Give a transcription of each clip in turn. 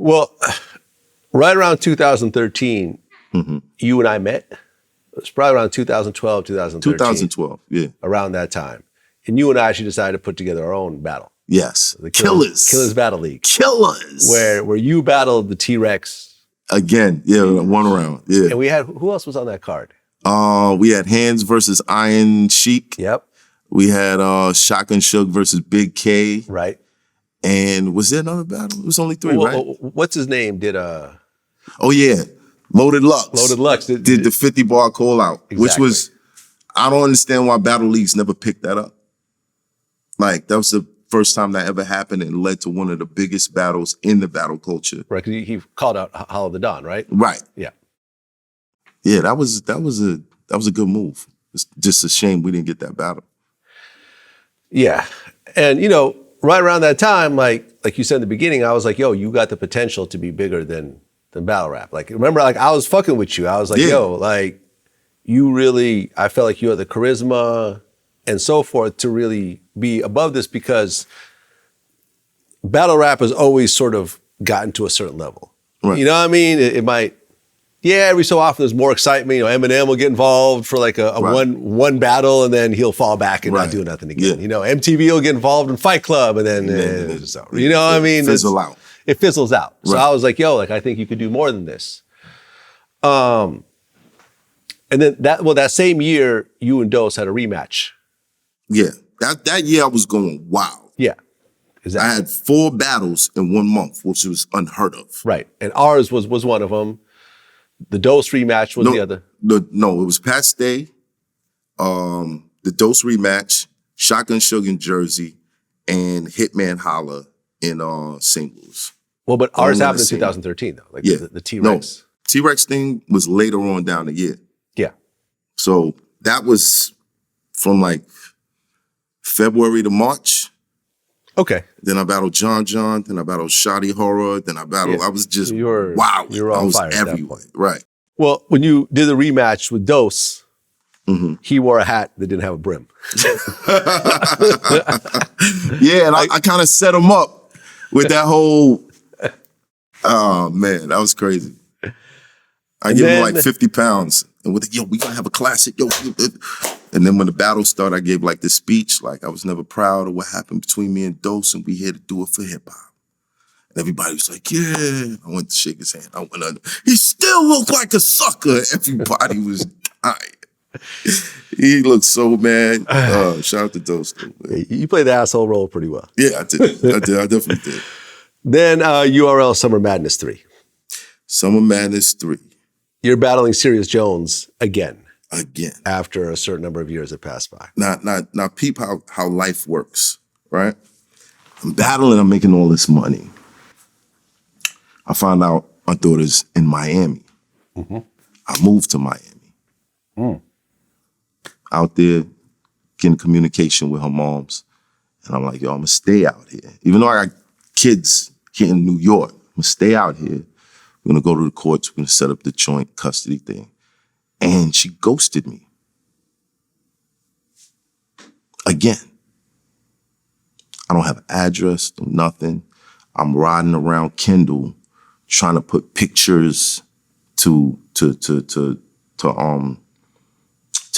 Well, right around 2013, you and I met. It was probably around 2012, 2013. 2012, yeah. Around that time. And you and I actually decided to put together our own battle. Yes. The Killaz Battle League. Killaz. Where you battled the T-Rex. Again, yeah, one round, yeah. And we had, who else was on that card? We had Hands versus Iron Sheik. Yep. We had Shotgun Shug versus Big K. Right. And was there another battle? It was only three, right? What's his name? Did Oh yeah, Loaded Lux. Loaded Lux did the 50 bar call out, exactly. Which was, I don't understand why battle leagues never picked that up. Like that was the first time that ever happened and led to one of the biggest battles in the battle culture. Right, because he called out Hollow the Dawn, right? Right. Yeah. Yeah, that was a good move. It's just a shame we didn't get that battle. Yeah, and you know, right around that time, like you said in the beginning, I was like, yo, you got the potential to be bigger than battle rap. Like, remember, like I was fucking with you. I was like, yo, like you really, I felt like you had the charisma and so forth to really be above this, because battle rap has always sort of gotten to a certain level. Right. You know what I mean? It might, yeah, every so often there's more excitement. You know, Eminem will get involved for like a one battle and then he'll fall back and not do nothing again. Yeah. You know, MTV will get involed in Fight Club and then, you know what I mean? Fizzle out. It fizzles out. So I was like, yo, like I think you could do more than this. And then that same year, you and Dose had a rematch. Yeah, that year I was going wild. Yeah, exactly. I had 4 battles in 1 month, which was unheard of. Right, and ours was one of them. The Dose rematch was the other. No, it was Pat Stay, the Dose rematch, Shotgun Shug in Jersey, and Hitman Holla in St. Louis. Well, but ours happened in 2013 though. Like the T-Rex. No, T-Rex thing was later on down the year. Yeah. So that was from like February to March. Okay. Then I battled John, then I battled Shoddy Horror, then I battled, I was just wow. You were on fire everywhere. Right. Well, when you did the rematch with Dose, he wore a hat that didn't have a brim. Yeah, and I kind of set him up with that whole, oh man, that was crazy. I gave him like 50 pounds. And with we gotta have a classic, yo. And then when the battle started, I gave like this speech, like I was never proud of what happened between me and Dose, and we here to do it for hip hop. And everybody was like, yeah. I went to shake his hand. I went under. He still looked like a sucker. Everybody was dying. He looked so mad. Shout out to Dose. You played the asshole role pretty well. Yeah, I did. I definitely did. Then URL Summer Madness 3. Summer Madness 3. You're battling Serius Jones again. Again. After a certain number of years have passed by. Now peep how life works, right? I'm battling, I'm making all this money. I found out my daughter's in Miami. I moved to Miami. Out there, getting communication with her moms. And I'm like, yo, I'm gonna stay out here. Even though I got kids here in New York, I'm gonna stay out here. We're gonna go to the courts, we're gonna set up the joint custody thing. And she ghosted me. Again. I don't have an address, nothing. I'm riding around Kendall trying to put pictures to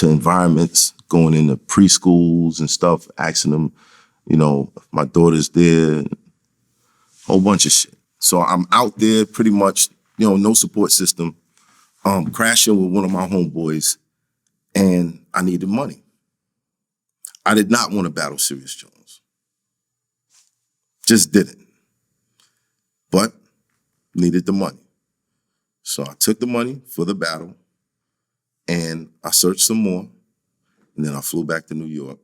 environments, going into preschools and stuff, asking them, you know, if my daughter's there, whole bunch of shit. So I'm out there pretty much, you know, no support system, crashing with one of my homeboys, and I needed money. I did not want to battle Serius Jones. Just didn't. But needed the money. So I took the money for the battle, and I searched some more, and then I flew back to New York.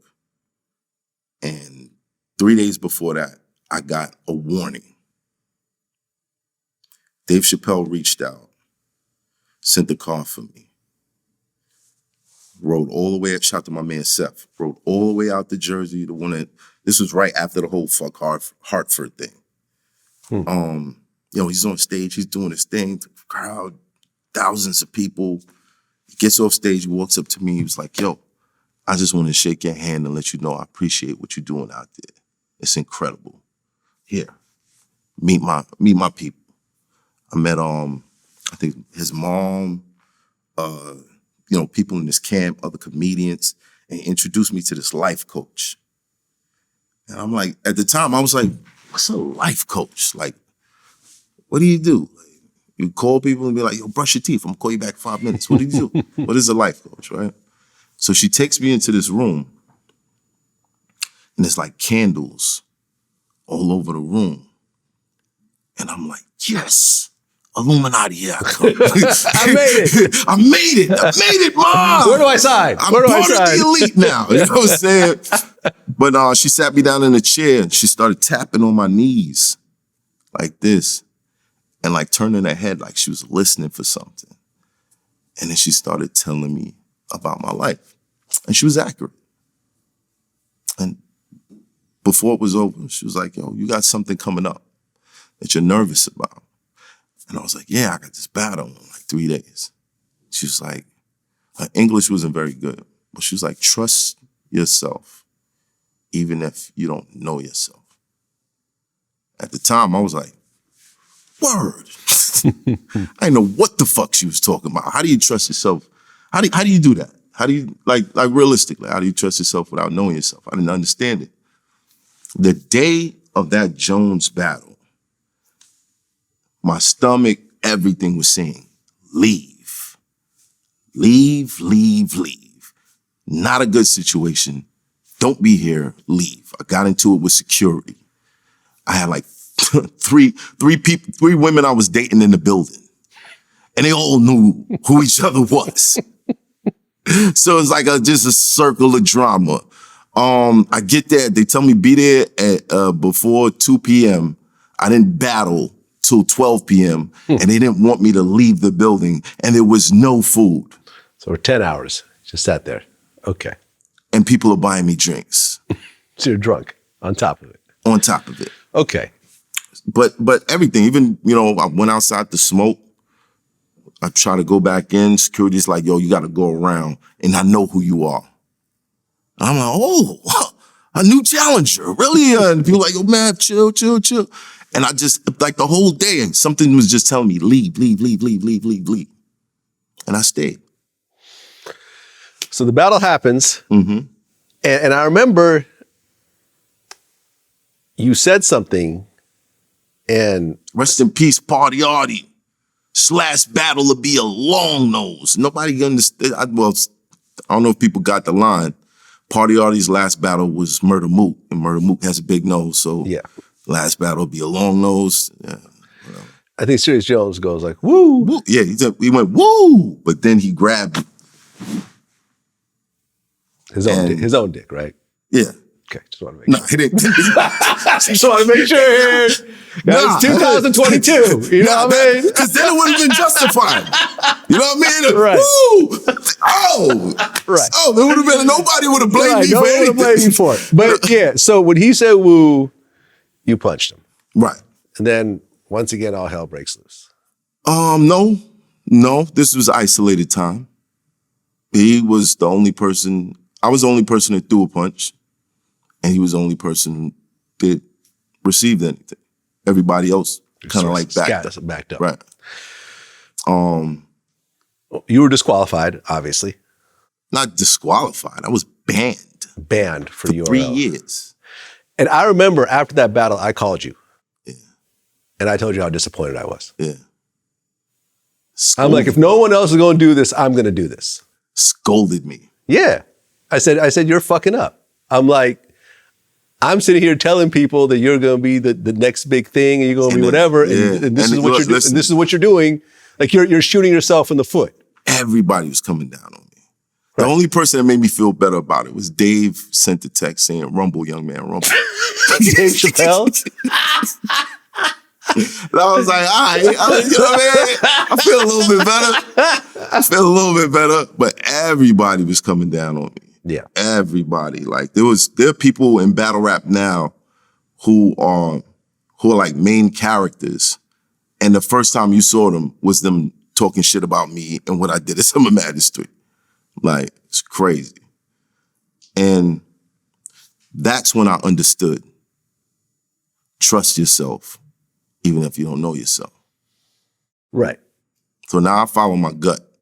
And 3 days before that, I got a warning. Dave Chappelle reached out, sent a car for me. Rode all the way, shout out to my man Seth, rode all the way out to Jersey, the one that, this was right after the whole fuck Hartford thing. You know, he's on stage, he's doing his thing, crowd, thousands of people. He gets off stage, he walks up to me, he was like, yo, I just want to shake your hand and let you know I appreciate what you're doing out there. It's incredible. Here, meet my people. I met I think his mom, people in this camp, other comedians, and he introduced me to this life coach. And I'm like, at the time, I was like, what's a life coach? Like, what do you do? You call people and be like, yo, brush your teeth. I'm gonna call you back in 5 minutes. What do you do? What is a life coach, right? So she takes me into this room and there's like candles all over the room. And I'm like, yes, Illuminati, yeah. I made it. I made it, Mom. Where do I sign? I'm Where do I part of sign? the elite now. You know what I'm saying? But she sat me down in a chair and she started tapping on my knees like this and like turning her head like she was listening for something. And then she started telling me about my life. And she was accurate. And before it was over, she was like, yo, you got something coming up that you're nervous about. And I was like, yeah, I got this battle in like 3 days. She was like, her English wasn't very good, but she was like, trust yourself, even if you don't know yourself. At the time, I was like, word. I didn't know what the fuck she was talking about. How do you trust yourself? How do you do that? How do you, like realistically, how do you trust yourself without knowing yourself? I didn't understand it. The day of that Jones battle, my stomach, everything was saying, leave. Leave, leave, leave. Not a good situation. Don't be here, leave. I got into it with security. I had like three women I was dating in the building. And they all knew who each other was. So it's like just a circle of drama. I get there, they tell me be there at before 2 p.m. I didn't battle till 12 p.m. And they didn't want me to leave the building and there was no food. So 10 hours, just sat there. Okay. And people are buying me drinks. So you're drunk on top of it. On top of it. Okay. But everything, even, I went outside to smoke. I try to go back in. Security's like, yo, you got to go around and I know who you are. And I'm like, oh, a new challenger, really? And people like, yo, man, chill. And I just, like the whole day, something was just telling me, leave. And I stayed. So the battle happens. Mm-hmm. And I remember you said something and... Rest in peace, Party Artie. / battle to be a long nose. Nobody understood. I don't know if people got the line. Party Artie's last battle was Murder Mook, and Murder Mook has a big nose, so yeah. Last battle be a long nose. Yeah, whatever. I think Serius Jones goes like, woo. Woo. Yeah, he went, woo, but then he grabbed it. His own dick, right? Yeah. Okay, just want to make sure. No, he didn't. Just want to make sure. That's 2022. You know what I mean? Because then it would have been justified. You know what I mean? Right. Woo! Oh! Right. Oh, there would have been, nobody would have blamed me no for one anything. would have blamed you for it. But yeah, so when he said woo, you punched him. Right. And then once again, all hell breaks loose. No, this was isolated time. He was the only person, I was the only person that threw a punch, and he was the only person that received anything. Everybody else kind of like backed up. Right. You were disqualified, obviously. Not disqualified. I was banned. Banned for URL. 3 years. And I remember after that battle, I called you. Yeah. And I told you how disappointed I was. Yeah. I'm like, if no one else is going to do this, I'm going to do this. Scolded me. Yeah. I said, you're fucking up. I'm like, I'm sitting here telling people that you're going to be the next big thing and you're going to be whatever. Yeah. And this is what you're doing. And this is what you're doing. Like you're shooting yourself in the foot. Everybody was coming down on me. Right. The only person that made me feel better about it was Dave sent a text saying, rumble, young man, rumble. Dave Chappelle? And I was like, all right, you know what I mean? I feel a little bit better. But everybody was coming down on me. Yeah. Everybody. Like there are people in battle rap now who are like main characters. And the first time you saw them was them talking shit about me and what I did at Summer Madness Street. Like, it's crazy. And that's when I understood. Trust yourself, even if you don't know yourself. Right. So now I follow my gut.